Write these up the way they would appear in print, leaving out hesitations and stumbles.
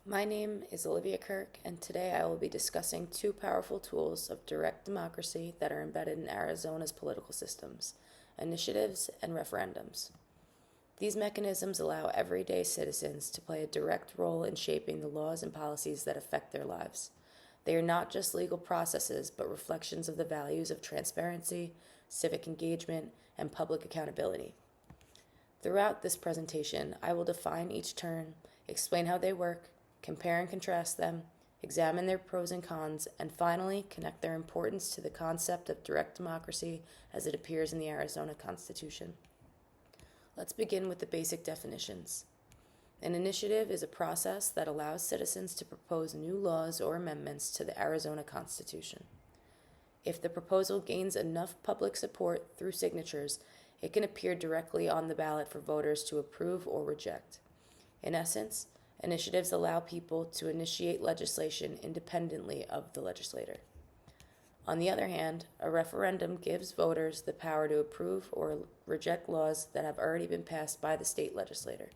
My name is Olivia Kirk, and today I will be discussing two powerful tools of direct democracy that are embedded in Arizona's political systems: initiatives and referendums. These mechanisms allow everyday citizens to play a direct role in shaping the laws and policies that affect their lives. They are not just legal processes, but reflections of the values of transparency, civic engagement, and public accountability. Throughout this presentation, I will define each term, explain how they work, compare and contrast them, examine their pros and cons, and finally connect their importance to the concept of direct democracy as it appears in the Arizona Constitution. Let's begin with the basic definitions. An initiative is a process that allows citizens to propose new laws or amendments to the Arizona Constitution. If the proposal gains enough public support through signatures, it can appear directly on the ballot for voters to approve or reject. In essence, initiatives allow people to initiate legislation independently of the legislator. On the other hand, a referendum gives voters the power to approve or reject laws that have already been passed by the state legislator.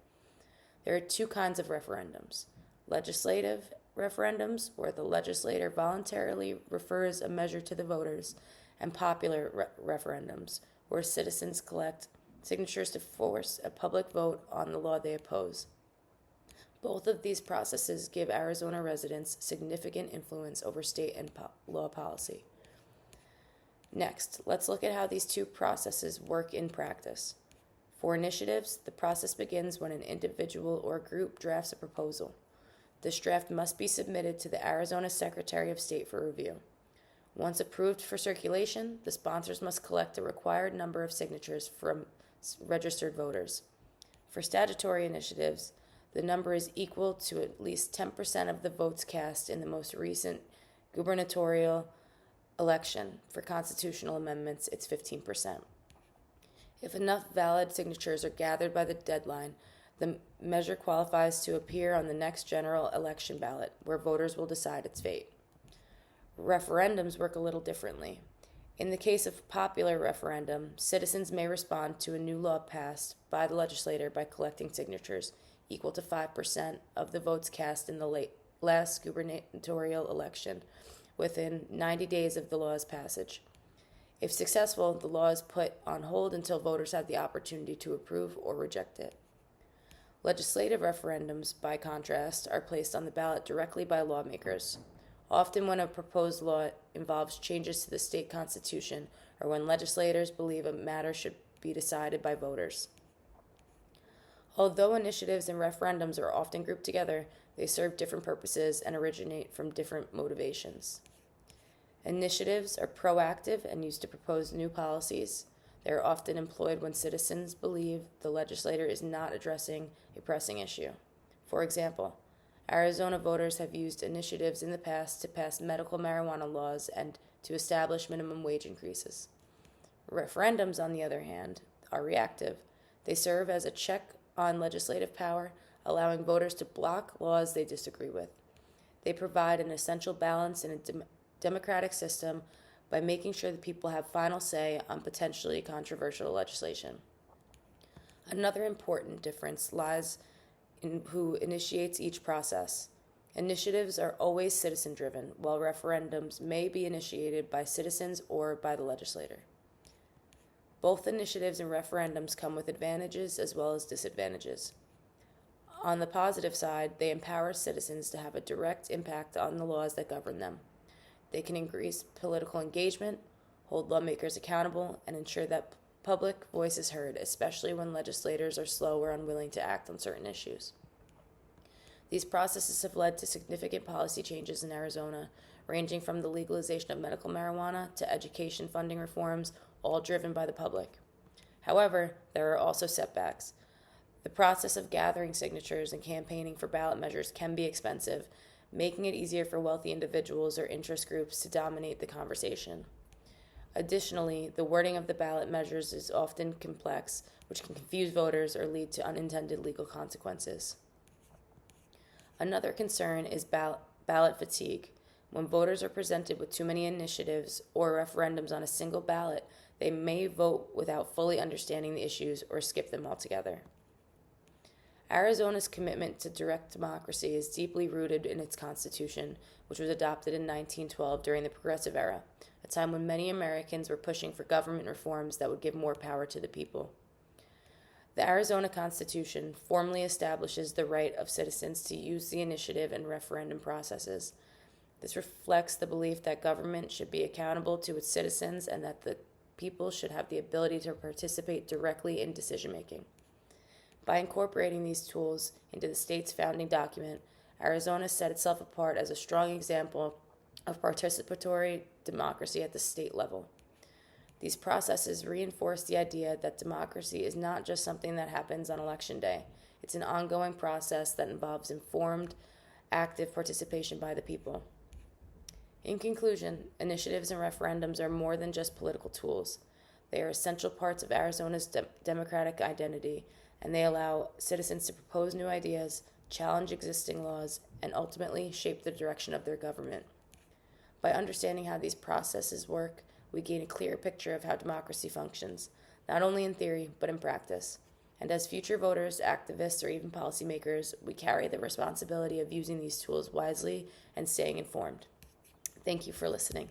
There are two kinds of referendums: legislative referendums, where the legislator voluntarily refers a measure to the voters, and popular referendums, where citizens collect signatures to force a public vote on the law they oppose. Both of these processes give Arizona residents significant influence over state and law policy. Next, let's look at how these two processes work in practice. For initiatives, the process begins when an individual or group drafts a proposal. This draft must be submitted to the Arizona Secretary of State for review. Once approved for circulation, the sponsors must collect a required number of signatures from registered voters. For statutory initiatives, the number is equal to at least 10% of the votes cast in the most recent gubernatorial election. For constitutional amendments, it's 15%. If enough valid signatures are gathered by the deadline, the measure qualifies to appear on the next general election ballot, where voters will decide its fate. Referendums work a little differently. In the case of popular referendum, citizens may respond to a new law passed by the legislator by collecting signatures equal to 5% of the votes cast in the last gubernatorial election within 90 days of the law's passage. If successful, the law is put on hold until voters have the opportunity to approve or reject it. Legislative referendums, by contrast, are placed on the ballot directly by lawmakers, often when a proposed law involves changes to the state constitution or when legislators believe a matter should be decided by voters. Although initiatives and referendums are often grouped together, they serve different purposes and originate from different motivations. Initiatives are proactive and used to propose new policies. They are often employed when citizens believe the legislator is not addressing a pressing issue. For example, Arizona voters have used initiatives in the past to pass medical marijuana laws and to establish minimum wage increases. Referendums, on the other hand, are reactive. They serve as a check on legislative power, allowing voters to block laws they disagree with. They provide an essential balance in a democratic system by making sure that people have final say on potentially controversial legislation. Another important difference lies in who initiates each process. Initiatives are always citizen-driven, while referendums may be initiated by citizens or by the legislator. Both initiatives and referendums come with advantages as well as disadvantages. On the positive side, they empower citizens to have a direct impact on the laws that govern them. They can increase political engagement, hold lawmakers accountable, and ensure that public voice is heard, especially when legislators are slow or unwilling to act on certain issues. These processes have led to significant policy changes in Arizona, ranging from the legalization of medical marijuana to education funding reforms, all driven by the public. However, there are also setbacks. The process of gathering signatures and campaigning for ballot measures can be expensive, making it easier for wealthy individuals or interest groups to dominate the conversation. Additionally, the wording of the ballot measures is often complex, which can confuse voters or lead to unintended legal consequences. Another concern is ballot fatigue. When voters are presented with too many initiatives or referendums on a single ballot, they may vote without fully understanding the issues or skip them altogether. Arizona's commitment to direct democracy is deeply rooted in its constitution, which was adopted in 1912 during the Progressive Era, a time when many Americans were pushing for government reforms that would give more power to the people. The Arizona Constitution formally establishes the right of citizens to use the initiative and referendum processes. This reflects the belief that government should be accountable to its citizens and that the people should have the ability to participate directly in decision making. By incorporating these tools into the state's founding document, Arizona set itself apart as a strong example of participatory democracy at the state level. These processes reinforce the idea that democracy is not just something that happens on election day. It's an ongoing process that involves informed, active participation by the people. In conclusion, initiatives and referendums are more than just political tools. They are essential parts of Arizona's democratic identity, and they allow citizens to propose new ideas, challenge existing laws, and ultimately shape the direction of their government. By understanding how these processes work, we gain a clear picture of how democracy functions, not only in theory, but in practice. And as future voters, activists, or even policymakers, we carry the responsibility of using these tools wisely and staying informed. Thank you for listening.